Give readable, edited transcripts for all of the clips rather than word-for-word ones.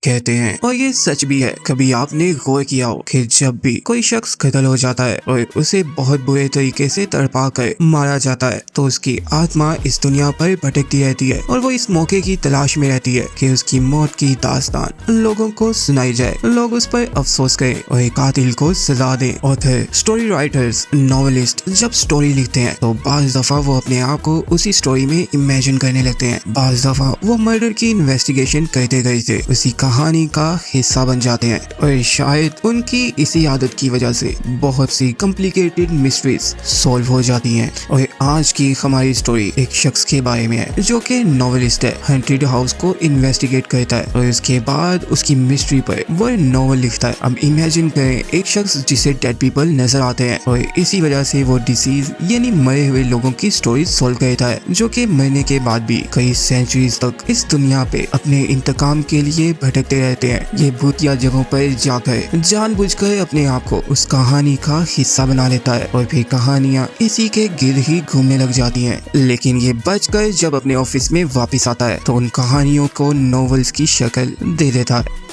कहते हैं और ये सच भी है। कभी आपने गौर किया हो कि जब भी कोई शख्स कत्ल हो जाता है और उसे बहुत बुरे तरीके से तड़पा कर मारा जाता है तो उसकी आत्मा इस दुनिया पर भटकती रहती है और वो इस मौके की तलाश में रहती है कि उसकी मौत की दास्तान लोगों को सुनाई जाए, लोग उस पर अफसोस करें और एक कातिल को सजा दें। ऑथर, स्टोरी राइटर्स, नॉवेलिस्ट जब स्टोरी लिखते हैं तो बाज़ दफा वो अपने आप को उसी स्टोरी में इमेजिन करने लगते हैं। बाज़ दफा वो मर्डर की इन्वेस्टिगेशन करते करते उसी कहानी का हिस्सा बन जाते हैं और शायद उनकी इसी आदत की वजह से बहुत सी कॉम्प्लिकेटेड मिस्ट्रीज सॉल्व हो जाती हैं। और आज की हमारी स्टोरी एक शख्स के बारे में है जो कि नॉवेलिस्ट है, हॉन्टेड हाउस को इन्वेस्टिगेट करता है और उसके बाद उसकी मिस्ट्री पर वो नॉवल लिखता है। अब इमेजिन करें एक शख्स जिसे डेड पीपल नजर आते हैं और इसी वजह से वो डिसीज यानी मरे हुए लोगों की स्टोरी सॉल्व करता है, जो कि मरने के बाद भी कई सेंचुरीज तक इस दुनिया पे अपने इंतकाम के लिए भटकते रहते हैं। ये भूतिया जगहों पर जाकर जानबूझकर अपने आप को उस कहानी का हिस्सा बना लेता है और फिर कहानियां इसी के गिर्द ही घूमने लग जाती हैं। लेकिन ये बचकर जब अपने ऑफिस में वापस आता है तो उन कहानियों को नॉवेल्स की शक्ल दे देता है।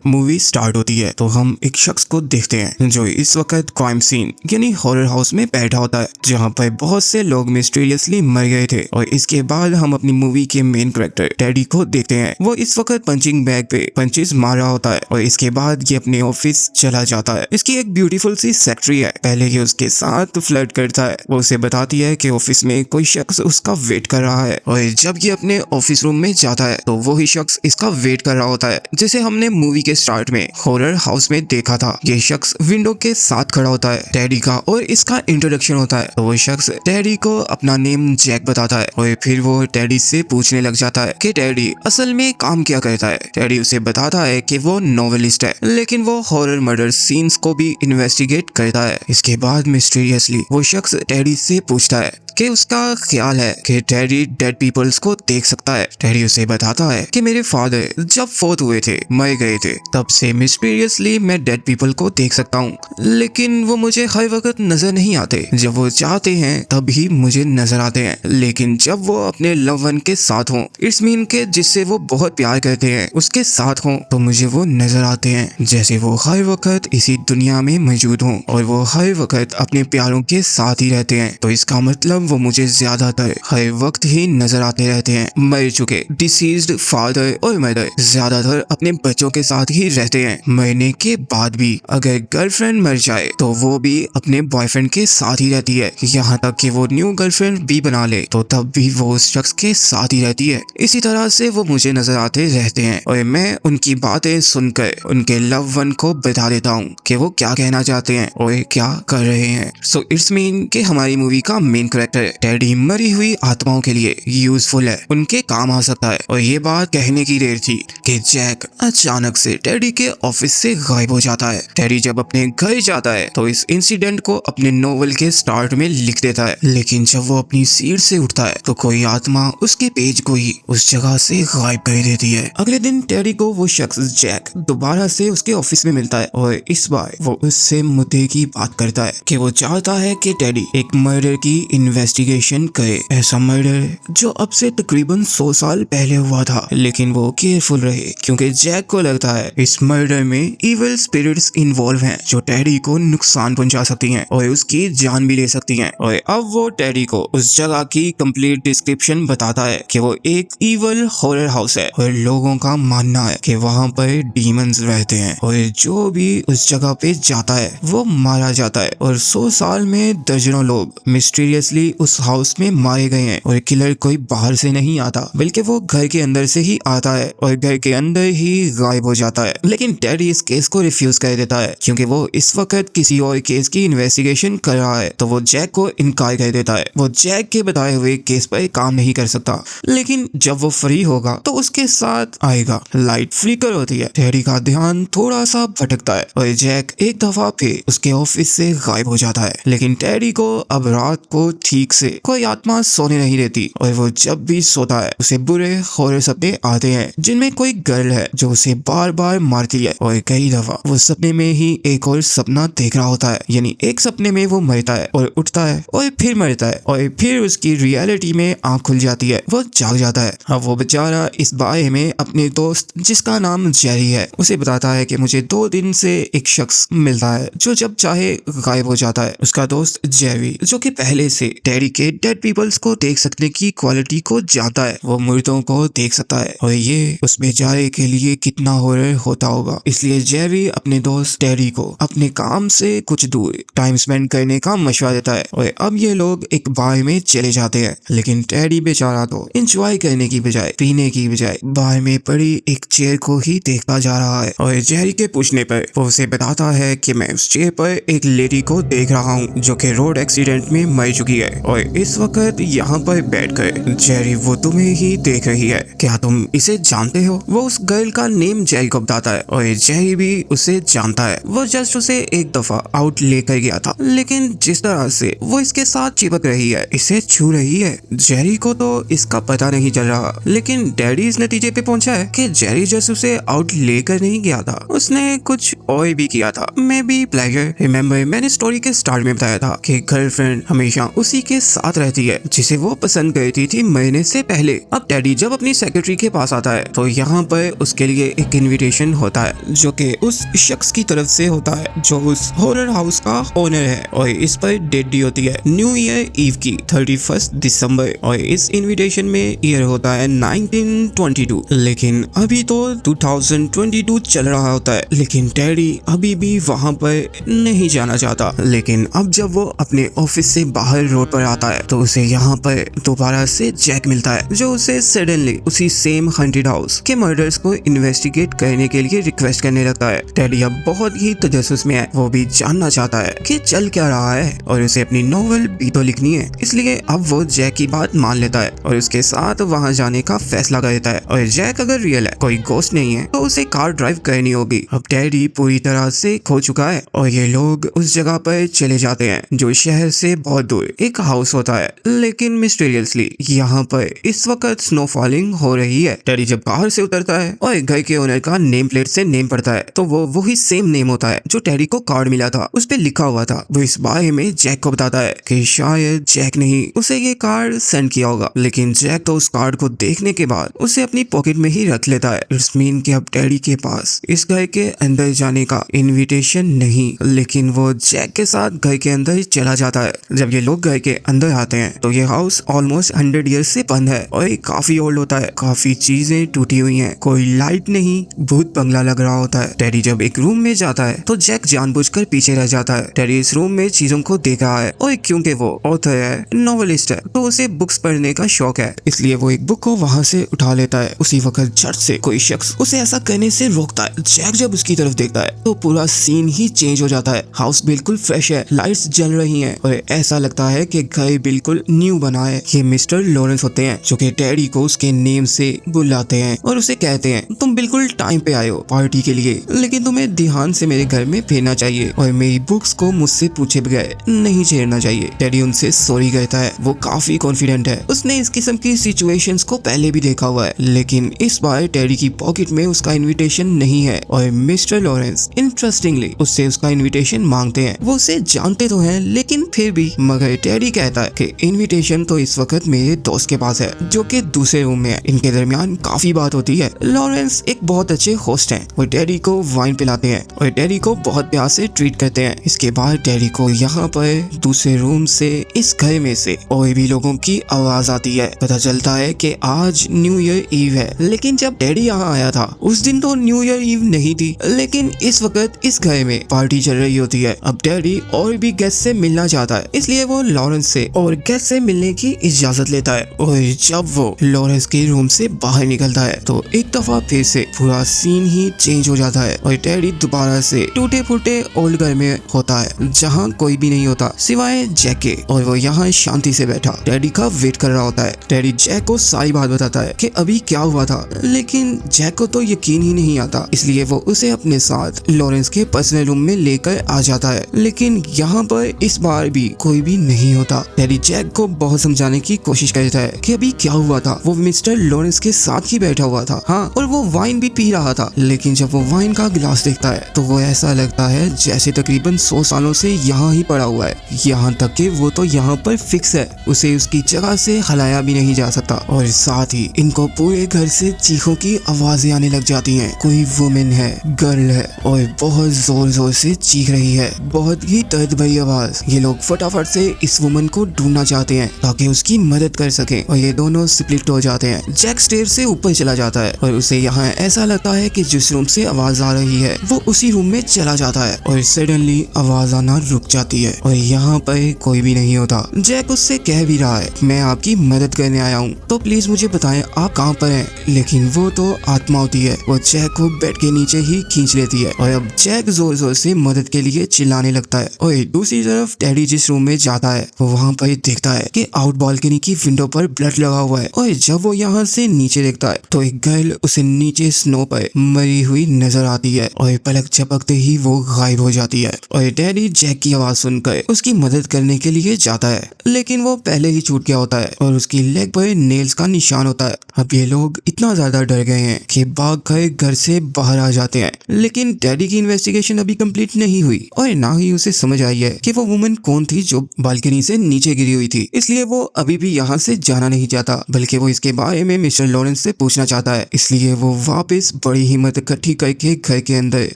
मूवी स्टार्ट होती है तो हम एक शख्स को देखते हैं जो इस वक्त क्राइम सीन यानी हॉरर हाउस में बैठा होता है जहां पर बहुत से लोग मिस्टीरियसली मर गए थे। और इसके बाद हम अपनी मूवी के मेन कैरेक्टर टेडी को देखते हैं। वो इस वक्त पंचिंग बैग पे पंचेस मार रहा होता है और इसके बाद ये अपने ऑफिस चला जाता है। इसकी एक ब्यूटीफुल सी सेक्रेटरी है, पहले ये उसके साथ फ्लर्ट करता है। वो उसे बताती है कि ऑफिस में कोई शख्स उसका वेट कर रहा है और जब ये अपने ऑफिस रूम में जाता है तो वही शख्स इसका वेट कर रहा होता है जिसे हमने मूवी स्टार्ट में हॉरर हाउस में देखा था। ये शख्स विंडो के साथ खड़ा होता है टेडी का और इसका इंट्रोडक्शन होता है। तो वो शख्स टेडी को अपना नेम जैक बताता है और फिर वो टेडी से पूछने लग जाता है कि टेडी असल में काम क्या करता है। टेडी उसे बताता है कि वो नॉवेलिस्ट है लेकिन वो हॉरर मर्डर सीन्स को भी इन्वेस्टिगेट करता है। इसके बाद मिस्टीरियसली वो शख्स टेडी से पूछता है कि उसका ख्याल है कि टेडी डेड पीपल्स को देख सकता है। टेडी उसे बताता है कि मेरे फादर जब फोत हुए थे, मर गए थे, तब से मिस्टीरियसली मैं डेड पीपल को देख सकता हूँ, लेकिन वो मुझे हर वक्त नजर नहीं आते। जब वो चाहते हैं तब ही मुझे नजर आते हैं, लेकिन जब वो अपने लव वन के साथ हों, इट्स मीन के जिससे वो बहुत प्यार करते हैं उसके साथ हों, तो मुझे वो नजर आते हैं जैसे वो हर वक्त इसी दुनिया में मौजूद हों और वो हर वक्त अपने प्यारों के साथ ही रहते हैं। तो इसका मतलब वो मुझे ज्यादातर हर वक्त ही नजर आते रहते हैं। मर चुके डिसीज्ड फादर और मदर ज्यादातर अपने बच्चों के साथ ही रहते हैं। मरने के बाद भी अगर गर्लफ्रेंड मर जाए तो वो भी अपने बॉयफ्रेंड के साथ ही रहती है, यहाँ तक कि वो न्यू गर्लफ्रेंड भी बना ले तो तब भी वो उस शख्स के साथ ही रहती है। इसी तरह से वो मुझे नजर आते रहते हैं और मैं उनकी बातें सुनकर उनके लव वन को बता देता हूँ कि वो क्या कहना चाहते हैं और क्या कर रहे हैं। सो इट्स मीन कि हमारी मूवी का मेन कैरेक्टर टेडी मरी हुई आत्माओं के लिए यूजफुल है, उनके काम आ सकता है। और ये बात कहने की देर थी कि जैक अचानक से टेडी के ऑफिस से गायब हो जाता है। टेडी जब अपने घर जाता है तो इस इंसिडेंट को अपने नोवेल के स्टार्ट में लिख देता है, लेकिन जब वो अपनी सीट से उठता है तो कोई आत्मा उसके पेज को ही उस जगह से गायब कर देती है। अगले दिन टेडी को वो शख्स जैक दोबारा से उसके ऑफिस में मिलता है और इस बार वो उससे मुद्दे की बात करता है कि वो चाहता है कि टेडी एक मर्डर की इन्वेस्टिगेशन करे, ऐसा मर्डर जो अब से तकरीबन 100 साल पहले हुआ था, लेकिन वो केयरफुल रहे क्योंकि जैक को लगता है इस मर्डर में इविल स्पिरिट्स इन्वॉल्व हैं जो टेडी को नुकसान पहुंचा सकती हैं और उसकी जान भी ले सकती हैं। और अब वो टेडी को उस जगह की कंप्लीट डिस्क्रिप्शन बताता है कि वो एक इविल हॉरर हाउस है और लोगों का मानना है कि वहाँ पर डीमंस रहते हैं और जो भी उस जगह पे जाता है वो मारा जाता है। और 100 साल में दर्जनों लोग मिस्टीरियसली उस हाउस में मारे गए हैं और किलर कोई बाहर से नहीं आता बल्कि वो घर के अंदर से ही आता है और घर के अंदर ही गायब हो जाता है। लेकिन टेडी इस केस को रिफ्यूज कर देता है क्योंकि वो इस वक्त किसी और केस की इन्वेस्टिगेशन कर रहा है, तो वो जैक को इनकार कर देता है। वो जैक के बताए हुए केस पर काम नहीं कर सकता, लेकिन जब वो फ्री होगा तो उसके साथ आएगा। लाइट फ्लिकर होती है, टेडी का ध्यान थोड़ा सा भटकता है और जैक एक दफा फिर उसके ऑफिस से गायब हो जाता है। लेकिन टेडी को अब रात को ठीक ठीक से कोई आत्मा सोने नहीं देती और वो जब भी सोता है उसे बुरे हॉरर सपने आते हैं जिनमें कोई गर्ल है जो उसे बार बार मारती है और कई दफा वो सपने में ही एक और सपना देख रहा होता है। यानी एक सपने में वो मरता है और उठता है और फिर मरता है और फिर उसकी रियलिटी में आंख खुल जाती है, वो जाग जाता है। अब वो बेचारा इस बारे में अपने दोस्त जिसका नाम जेरी है उसे बताता है कि मुझे 2 दिन से एक शख्स मिलता है जो जब चाहे गायब हो जाता है। उसका दोस्त जेरी जो कि पहले से टेरी के डेड पीपल्स को देख सकने की क्वालिटी को जानता है, वो मुर्दों को देख सकता है और ये उस बेचारे के लिए कितना हॉरर होता होगा। इसलिए जेरी अपने दोस्त टेरी को अपने काम से कुछ दूर टाइम स्पेंड करने का मशवरा देता है और अब ये लोग एक बार में चले जाते हैं। लेकिन टेरी बेचारा तो एंजॉय करने की बजाय पीने की बजाय बार में पड़ी एक चेयर को ही देखता जा रहा है और जेरी के पूछने पर वो उसे बताता है कि मैं उस चेयर पर एक लेडी को देख रहा हूँ जो कि रोड एक्सीडेंट में मर चुकी है और इस वक्त यहाँ पर बैठकर जेरी वो तुम्हें ही देख रही है, क्या तुम इसे जानते हो? वो उस गर्ल का नेम जेरी को बताता है और जेरी भी उसे जानता है। वो जस्ट उसे एक दफा आउट लेकर गया था, लेकिन जिस तरह से वो इसके साथ चिपक रही है, इसे छू रही है, जेरी को तो इसका पता नहीं चल रहा। लेकिन डैडी इस नतीजे पे पहुंचा है कि जेरी जस्ट उसे आउट लेकर नहीं गया था, उसने कुछ और भी किया था। May be pleasure. रिमेम्बर मैंने स्टोरी के स्टार्ट में बताया था कि गर्लफ्रेंड हमेशा उसी के साथ रहती है जिसे वो पसंद करती थी मरने से पहले। अब डैडी जब अपनी सेक्रेटरी के पास आता है तो यहाँ पर उसके लिए एक इनविटेशन होता है जो कि उस शख्स की तरफ से होता है जो उस हॉरर हाउस का ओनर है और इस पर डेट डी होती है न्यू ईयर ईव की 31 दिसंबर और इस इनविटेशन में ईयर होता है 1922। लेकिन अभी तो 2022 चल रहा होता है, लेकिन टेडी अभी भी वहाँ पर नहीं जाना चाहता। लेकिन अब जब वो अपने ऑफिस से बाहर रोड पर आता है तो उसे यहाँ पर दोबारा से जैक मिलता है जो उसे सडनली उसी सेम हॉन्टेड हाउस के मर्डर्स को इन्वेस्टिगेट करने के लिए रिक्वेस्ट करने लगता है। टेडी अब बहुत ही तजस्सुस में है, वो भी जानना चाहता है कि चल क्या रहा है और उसे अपनी नॉवेल भी तो लिखनी है। इसलिए अब वो जैक की बात मान लेता है और उसके साथ वहाँ जाने का फैसला कर देता है। और जैक अगर रियल है, कोई गोस्ट नहीं है, तो उसे कार ड्राइव करनी होगी। अब टेडी पूरी तरह से खो चुका है और ये लोग उस जगह पर चले जाते हैं जो शहर से बहुत दूर एक हाउस होता है। लेकिन मिस्टीरियसली यहाँ पर इस वक्त स्नो फॉलिंग हो रही है। टेडी जब कार से उतरता है और घर के ओनर का नेम प्लेट से नेम पड़ता है तो वो वही सेम नेम होता है जो टेडी को कार्ड मिला था, उस पे लिखा हुआ था। वो इस बारे में जैक को बताता है कि शायद जैक नहीं उसे ये कार्ड सेंड किया होगा। लेकिन जैक तो उस कार्ड को देखने के बाद उसे अपनी पॉकेट में ही रख लेता है। इट्स मीन कि अब टेडी के पास इस घर के अंदर जाने का इनविटेशन नहीं, लेकिन वो जैक के साथ घर के अंदर चला जाता है। जब ये लोग घर के अंदर आते हैं तो ये हाउस ऑलमोस्ट 100 ईयर्स से बंद है और ये काफी ओल्ड होता है, काफी चीजें टूटी हुई हैं, कोई लाइट नहीं, भूत बंगला लग रहा होता है। टेडी जब एक रूम में जाता है तो जैक जानबूझकर पीछे रह जाता है। टेडी इस रूम में चीजों को देख रहा है और क्योंकि वो ऑथर है, नॉवेलिस्ट है, तो उसे बुक्स पढ़ने का शौक है, इसलिए वो एक बुक को वहाँ से उठा लेता है। उसी वक्त झट से कोई शख्स उसे ऐसा करने से रोकता है। जैक जब उसकी तरफ देखता है तो पूरा सीन ही चेंज हो जाता है। हाउस बिल्कुल फ्रेश है, लाइट्स जल रही हैं और ऐसा लगता है कि घर बिल्कुल न्यू बना है। ये मिस्टर लॉरेंस होते हैं जो कि टेडी को उसके नेम से बुलाते हैं और उसे कहते हैं तुम बिल्कुल टाइम पे आए हो पार्टी के लिए, लेकिन तुम्हें ध्यान से मेरे घर में फिरना चाहिए और मेरी बुक्स को मुझसे पूछे बगैर नहीं छेड़ना चाहिए। टेडी उनसे सॉरी कहता है। वो काफी कॉन्फिडेंट है, उसने इस किस्म की सिचुएशंस को पहले भी देखा हुआ है। लेकिन इस बार टेडी की पॉकेट में उसका इनविटेशन नहीं है और मिस्टर लॉरेंस इंटरेस्टिंगली उससे उसका इनविटेशन मांगते हैं। वो उसे जानते तो हैं लेकिन फिर भी, मगर टेडी कहता है कि इनविटेशन तो इस वक्त मेरे दोस्त के पास है जो कि दूसरे रूम में है। इनके दरमियान काफी बात होती है। लॉरेंस एक बहुत अच्छे होस्ट हैं, वो टेडी को वाइन पिलाते हैं और टेडी को बहुत प्यार से ट्रीट करते हैं। इसके बाद टेडी को यहाँ पर दूसरे रूम से इस घर में से और भी लोगों की आवाज आती है। पता चलता है कि आज न्यू ईयर ईव है, लेकिन जब टेडी यहाँ आया था उस दिन तो न्यू ईयर ईव नहीं थी, लेकिन इस वक्त इस घर में पार्टी चल रही होती है। अब टेडी और भी गेस्ट से मिलना चाहता है, इसलिए वो लॉरेंस से और गेस्ट से मिलने की इजाजत लेता है। और जब वो लॉरेंस के रूम से बाहर निकलता है तो एक दफा फिर से पूरा सीन ही चेंज हो जाता है और टेडी दोबारा से टूटे फूटे ओल्ड घर में होता है जहाँ कोई भी नहीं होता सिवाय जैक के, और वो यहाँ शांति से बैठा टेडी का वेट कर रहा होता है। टेडी जैक को सारी बात बताता है कि अभी क्या हुआ था, लेकिन जैक को तो यकीन ही नहीं आता, इसलिए वो उसे अपने साथ लॉरेंस के पर्सनल रूम में लेकर आ जाता है। लेकिन यहाँ पर इस बार भी कोई भी नहीं होता। होता। टेडी जैक को बहुत समझाने की कोशिश करता है कि अभी क्या हुआ था। वो मिस्टर लॉरेंस के साथ ही बैठा हुआ था, हाँ, और वो वाइन भी पी रहा था। लेकिन जब वो वाइन का गिलास देखता है तो वो ऐसा लगता है जैसे तकरीबन 100 सालों से यहाँ ही पड़ा हुआ है। यहाँ तक कि वो तो यहाँ पर फिक्स है, उसे उसकी जगह से हिलाया भी नहीं जा सकता। और साथ ही इनको पूरे घर से चीखों की आवाजें आने लग जाती हैं। कोई वुमेन है, गर्ल है और बहुत जोर जोर से चीख रही है, बहुत ही दर्द भरी आवाज। ये लोग फटाफट से इस वुमन को ढूंढना चाहते हैं ताकि उसकी मदद कर सके और ये दोनों स्प्लिट हो जाते हैं। जैक स्टेयर से ऊपर चला जाता है और उसे यहाँ ऐसा लगता है कि जिस रूम से आवाज आ रही है वो उसी रूम में चला जाता है और सडनली आवाज आना रुक जाती है और यहाँ पर कोई भी नहीं होता। जैक उससे कह भी रहा है मैं आपकी मदद करने आया हूँ, तो प्लीज मुझे बताएं आप कहाँ पर हैं। लेकिन वो तो आत्मा होती है, वो जैक को बेड के नीचे ही खींच लेती है और अब जैक जोर जोर से मदद के लिए चिल्लाने लगता है। और दूसरी तरफ टेडी जिस रूम में जाता है वो वहाँ पर देखता है कि आउट बालकनी की विंडो पर ब्लड लगा हुआ है और जब वो यहाँ से नीचे देखता है तो एक गर्ल उसे नीचे स्नो पर मरी हुई नजर आती है और पलक झपकते ही वो गायब हो जाती है। और टेडी जैक की आवाज सुनकर उसकी मदद करने के लिए जाता है, लेकिन वो पहले ही छूट गया होता है और उसकी लेग पर नेल्स का निशान होता है। अब ये लोग इतना ज्यादा डर गए हैं कि भाग कर घर से बाहर आ जाते हैं। लेकिन टेडी की इन्वेस्टिगेशन अभी कंप्लीट नहीं हुई और ना ही उसे समझ आई है कि वो वुमन कौन थी जो बालकनी से नीचे गिरी हुई थी। इसलिए वो अभी भी यहाँ से जाना नहीं चाहता, बल्कि वो इसके बारे में मिस्टर लॉरेंस से पूछना चाहता है। इसलिए वो वापस बड़ी हिम्मत इकट्ठी करके घर के अंदर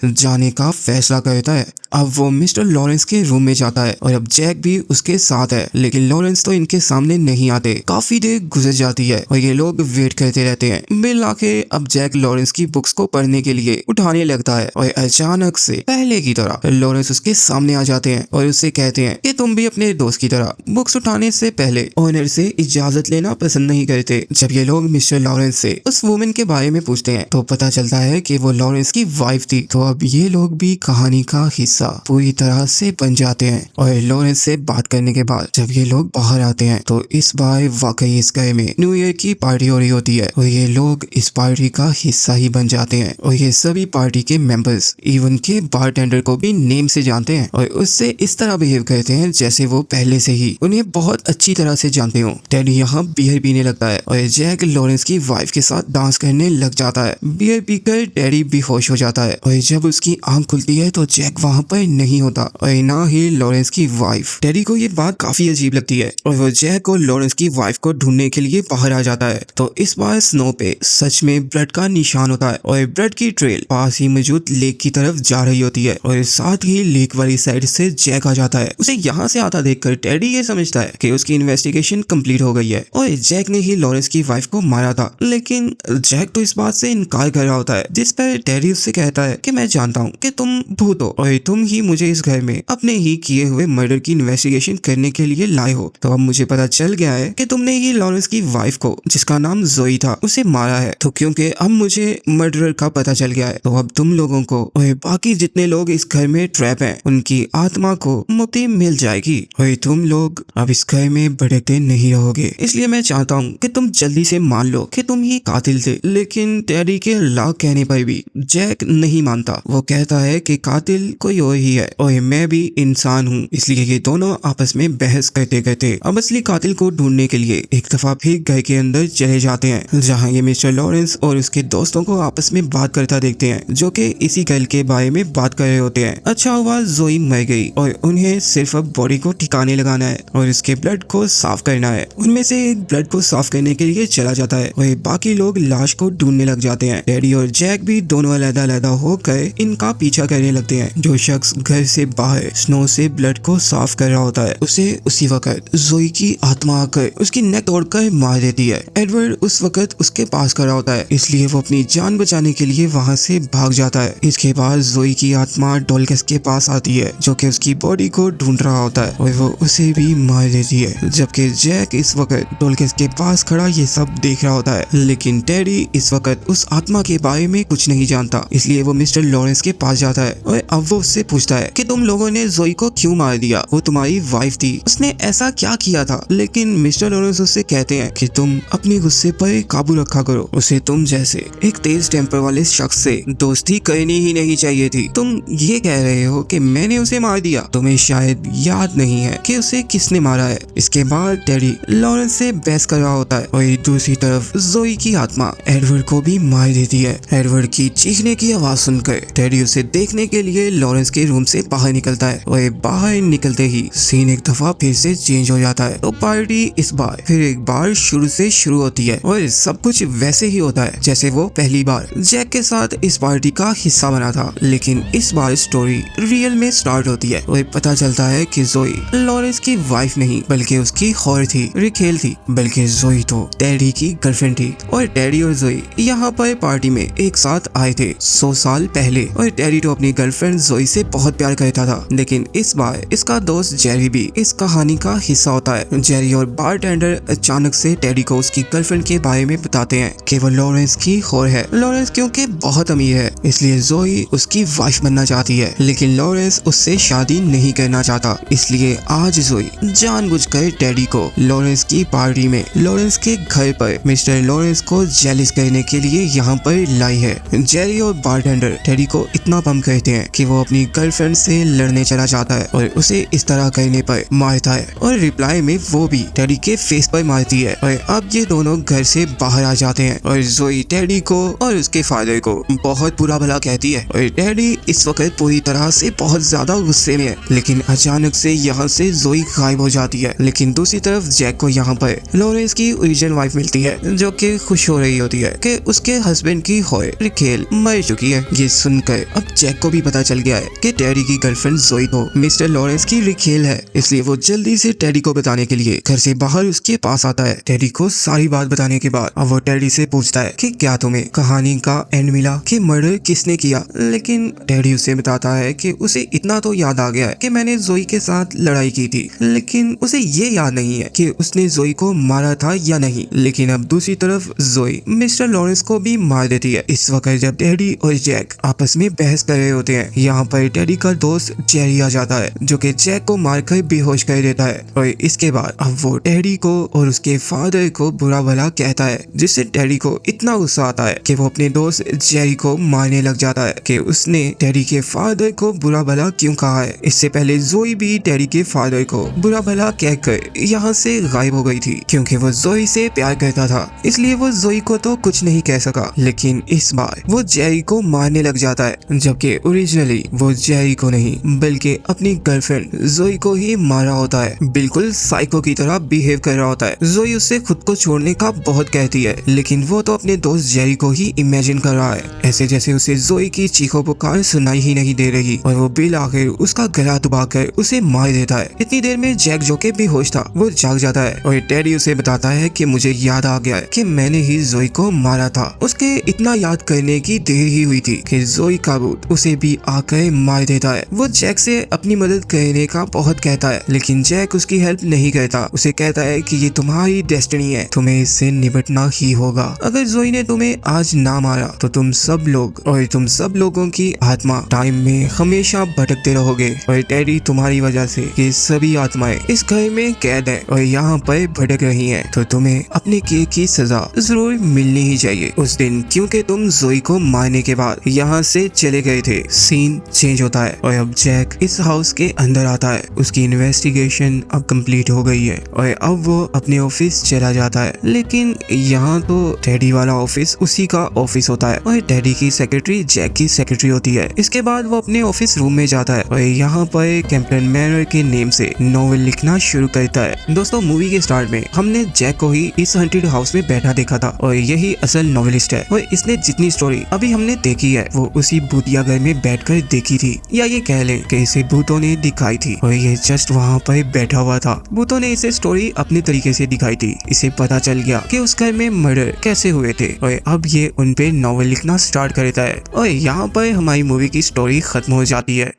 जाने का फैसला करता है। अब वो मिस्टर लॉरेंस के रूम में जाता है और अब जैक भी उसके साथ है, लेकिन लॉरेंस तो इनके सामने नहीं आते। काफी देर गुजर जाती है और ये लोग वेट करते रहते हैं। बिल आके अब जैक लॉरेंस की बुक्स को पढ़ने के लिए उठाने लगता है और अचानक से पहले की तरह लॉरेंस उसके सामने आ जाते हैं और उससे कहते हैं कि तुम भी अपने दोस्त की तरह बुक्स उठाने से पहले ओनर से इजाजत लेना पसंद नहीं करते। जब ये लोग मिस्टर लॉरेंस से उस वुमेन के बारे में पूछते हैं तो पता चलता है कि वो लॉरेंस की वाइफ थी। तो अब ये लोग भी कहानी का हिस्सा पूरी तरह से बन जाते हैं। और लॉरेंस से बात करने के बाद जब ये लोग बाहर आते हैं तो इस बार वाकई इस घर में न्यू ईयर की पार्टी हो रही होती है और ये लोग इस पार्टी का हिस्सा ही बन जाते हैं। और ये सभी पार्टी के मेंबर्स इवन के बारटेंडर को भी नेम से जानते हैं और उससे इस तरह बिहेव करते हैं जैसे वो पहले से ही उन्हें बहुत अच्छी तरह से जानते हो। टेडी यहाँ बियर पीने लगता है और जैक लॉरेंस की वाइफ के साथ डांस करने लग जाता है। बियर पीकर टेडी बेहोश हो जाता है और जब उसकी आंख खुलती है तो जैक वहाँ पर नहीं होता और ना ही लॉरेंस की वाइफ। टेडी को ये बात काफी अजीब लगती है और वो जैक और लॉरेंस की वाइफ को ढूंढने के लिए बाहर आ जाता है। तो इस बार स्नो पे सच में ब्लड का निशान होता है और ब्लड की ट्रेल पास ही मौजूद लेक की तरफ जा रही होती है और साथ ही लेक वाली साइड से जैक आ जाता है। उसे यहाँ से आता देखकर टेडी ये समझता है कि उसकी इन्वेस्टिगेशन कंप्लीट हो गई है और जैक ने ही लॉरेंस की वाइफ को मारा था। लेकिन जैक तो इस बात से इनकार कर रहा होता है, जिस पर टेडी उससे कहता है कि मैं जानता हूँ कि तुम भूत हो और तुम ही मुझे इस घर में अपने ही किए हुए मर्डर की इन्वेस्टिगेशन करने के लिए लाए हो। तो अब मुझे पता चल गया है कि तुमने ही लॉरेंस की वाइफ को, जिसका नाम जोई था, उसे मारा है। तो क्योंकि अब मुझे मर्डरर का पता चल गया है तो अब तुम लोगों को और बाकी जितने लोग इस घर में ट्रैप हैं उनकी आत्मा को मुक्ति मिल जाएगी और तुम लोग अब इस घर में भटकते नहीं रहोगे। इसलिए मैं चाहता हूँ कि तुम जल्दी से मान लो कि तुम ही कातिल थे। लेकिन टेडी के लाख कहने पर भी जैक नहीं मानता। वो कहता है कि कातिल कोई और ही है और मैं भी इंसान हूँ। इसलिए ये दोनों आपस में बहस करते करते अब असली कातिल को ढूंढने के लिए एक दफा फिर घर के अंदर चले जाते हैं, जहाँ ये मिस्टर लॉरेंस और उसके दोस्तों को आपस में बात करता देखते हैं जो कि इसी गर्ल के बारे में बात कर रहे होते हैं। अच्छा हुआ जोई मर गई और उन्हें सिर्फ अब बॉडी को ठिकाने लगाना है और इसके ब्लड को साफ करना है। उनमें से एक ब्लड को साफ करने के लिए चला जाता है और बाकी लोग लाश को ढूंढने लग जाते हैं। टेडी और जैक भी दोनों अलग-अलग होकर इनका पीछा करने लगते हैं। जो शख्स घर से बाहर स्नो से ब्लड को साफ कर रहा होता है उसे उसी वक्त जोई की आत्मा आकर उसकी नेक तोड़कर मार देती है। एडवर्ड उस वक्त उसके पास खड़ा होता है, इसलिए वो अपनी जान बचाने के लिए वहाँ से भाग जाता है। इसके बाद जोई की आत्मा डोल्कस के पास आती है जो कि उसकी बॉडी को ढूंढ रहा होता है और वो उसे भी मार देती है। जबकि जैक इस वक्त डोल्कस के पास खड़ा ये सब देख रहा होता है, लेकिन टेडी इस वक्त उस आत्मा के बारे में कुछ नहीं जानता। इसलिए वो मिस्टर लॉरेंस के पास जाता है और अब वो उससे पूछता है कि तुम लोगों ने जोई को क्यों मार दिया, वो तुम्हारी वाइफ थी, उसने ऐसा क्या किया था। लेकिन मिस्टर लॉरेंस उससे कहते हैं कि तुम अपने गुस्से पर काबू रखा करो, उसे तुम जैसे एक तेज टेम्पर वाले शख्स से दोस्ती करनी ही नहीं चाहिए थी। तुम ये कह रहे हो कि मैंने उसे मार दिया, तुम्हें शायद याद नहीं है कि उसे किसने मारा है। इसके बाद टेडी लॉरेंस से बहस कर रहा होता है। वही दूसरी तरफ जोई की आत्मा एडवर्ड को भी मार देती है। एडवर्ड की चीखने की आवाज सुनकर टेडी उसे देखने के लिए लॉरेंस के रूम से बाहर निकलता है। वही बाहर निकलते ही सीन एक दफा फिर से चेंज हो जाता है। तो पार्टी इस बार फिर एक बार शुरू से शुरू होती है और सब कुछ वैसे ही होता है जैसे वो पहली बार जैक के साथ इस पार्टी का हिस्सा बना था। लेकिन इस बार स्टोरी रियल में स्टार्ट होती है। वही पता चलता है कि जोई लॉरेंस की वाइफ नहीं बल्कि उसकी हॉर थी, रिखेल थी, बल्कि जोई तो टेडी की गर्लफ्रेंड थी। और टेडी और जोई यहाँ पर पार्टी में एक साथ आए थे 100 साल पहले। और टेडी तो अपनी गर्लफ्रेंड जोई से बहुत प्यार करता था। लेकिन इस बार इसका दोस्त जेरी भी इस कहानी का हिस्सा होता है। जेरी और बारटेंडर अचानक से टेडी को उसकी गर्लफ्रेंड के बारे में बताते हैं कि वो लॉरेंस की हॉर है। लॉरेंस क्योंकि बहुत अमीर है इसलिए जोई उसकी वाइफ बनना चाहती है। लेकिन लॉरेंस उससे शादी नहीं करना चाहता। इसलिए आज जोई जानबूझकर टेडी को लॉरेंस की पार्टी में लॉरेंस के घर पर मिस्टर लॉरेंस को जेलिस करने के लिए यहाँ पर लाई है। जेरी और बारटेंडर टेडी को इतना पंप करते हैं कि वो अपनी गर्लफ्रेंड से लड़ने चला जाता है और उसे इस तरह करने पर मारता है। और रिप्लाई में वो भी टेडी के फेस पर मारती है। और अब ये दोनों घर से बाहर आ जाते हैं और जोई टेडी को और उसके फादर को बहुत बुरा भला कहती है। और टेडी इस वक्त पूरी तरह से बहुत ज्यादा गुस्से में है। लेकिन अचानक से यहाँ से जोई गायब हो जाती है। लेकिन दूसरी तरफ जैक को यहाँ पर लॉरेंस की ओरिजिनल वाइफ मिलती है जो कि खुश हो रही होती है कि उसके हस्बैंड की हॉर रिखेल मर चुकी है। ये सुनकर अब जैक को भी पता चल गया है कि टेडी की गर्लफ्रेंड जोई तो मिस्टर लॉरेंस की रिखेल है। इसलिए वो जल्दी से टेडी को बताने के लिए घर से बाहर उसके पास आता है। टेडी को सारी बात बताने के बाद अब वो टेडी से पूछता है कि क्या तुम्हें कहानी का एंड मिला कि मर्डर किसने किया। लेकिन टेडी उसे बताता है कि उसे इतना तो याद आ गया है कि मैंने जोई के साथ लड़ाई की थी। लेकिन उसे ये याद नहीं है कि उसने जोई को मारा था या नहीं। लेकिन अब दूसरी तरफ जोई मिस्टर लॉरेंस को भी मार देती है। इस वक्त जब टेडी और जैक आपस में बहस कर रहे होते हैं यहाँ पर टेडी का दोस्त जेरी आ जाता है जो कि जैक को मारकर बेहोश कर देता है। और इसके बाद अब वो टेडी को और उसके फादर को बुरा भला कहता है जिससे टेडी को इतना गुस्सा आता है कि वो अपने दोस्त जेरी को मारने लग जाता है कि उसने टेडी के फादर को बुरा भला क्यों कहा है। इससे पहले जोई भी टेडी के फादर को बुरा भला कहकर यहाँ से गायब हो गई थी क्योंकि वो जोई से प्यार करता था। इसलिए वो जोई को तो कुछ नहीं कह सका। लेकिन इस बार वो जेरी को मारने लग जाता है जबकि ओरिजिनली वो जेरी को नहीं बल्कि अपनी गर्लफ्रेंड जोई को ही मारा होता है। बिल्कुल साइको की तरह बिहेव कर रहा होता है। जोई उससे खुद को छोड़ने का बहुत कहती है लेकिन वो तो अपने दोस्त जेरी को ही इमेजिन कर रहा है ऐसे जैसे उसे जोई की चीखों पुकार सुनाई ही नहीं दे रही। और वो बिल आखिर उसका गला दबाकर उसे मार देता है। इतनी देर में जैक जो के बेहोश था वो जाग जाता है और टेडी उसे बताता है कि मुझे याद आ गया है कि मैंने ही जोई को मारा था। उसके इतना याद करने की देर ही हुई थी कि जोई का भूत उसे भी आकर मार देता है। वो जैक से अपनी मदद करने का बहुत कहता है लेकिन जैक उसकी हेल्प नहीं करता। उसे कहता है कि ये तुम्हारी डेस्टिनी है, तुम्हें इससे निपटना ही होगा। अगर जोई ने तुम्हें आज ना मारा तो तुम सब लोगों की आत्मा टाइम में हमेशा भटकते रहोगे और टेडी तुम्हारी वजह से ये सभी आत्माएं इस घर में कैद है और यहाँ पर भटक रही हैं। तो तुम्हें अपने किए की सजा जरूर मिलनी ही चाहिए उस दिन क्योंकि तुम जोई को मारने के बाद यहाँ से चले गए थे। सीन चेंज होता है और अब जैक इस हाउस के अंदर आता है। उसकी इन्वेस्टिगेशन अब कंप्लीट हो गई है और अब वो अपने ऑफिस चला जाता है। लेकिन यहाँ तो टेडी वाला ऑफिस उसी का ऑफिस होता है और टेडी की सेक्रेटरी जैक की सेक्रेटरी होती है। इसके बाद वो अपने ऑफिस रूम में जाता है और यहाँ पर कैप्टन मैनर के नेम से नॉवेल लिखना शुरू करता है। दोस्तों मूवी के स्टार्ट में हमने जैक को ही इस हंटेड हाउस में बैठा देखा था और यही असल नॉवेलिस्ट है और इसने जितनी स्टोरी अभी हमने देखी है वो उसी भूतिया घर में बैठकर देखी थी या ये कह लें कि इसे भूतों ने दिखाई थी और ये जस्ट वहाँ पर बैठा हुआ था। भूतों ने इसे स्टोरी अपने तरीके से दिखाई थी। इसे पता चल गया कि उस घर में मर्डर कैसे हुए थे और अब ये उन पे नॉवेल लिखना स्टार्ट करता है और यहाँ पर हमारी मूवी की स्टोरी खत्म हो जाती है।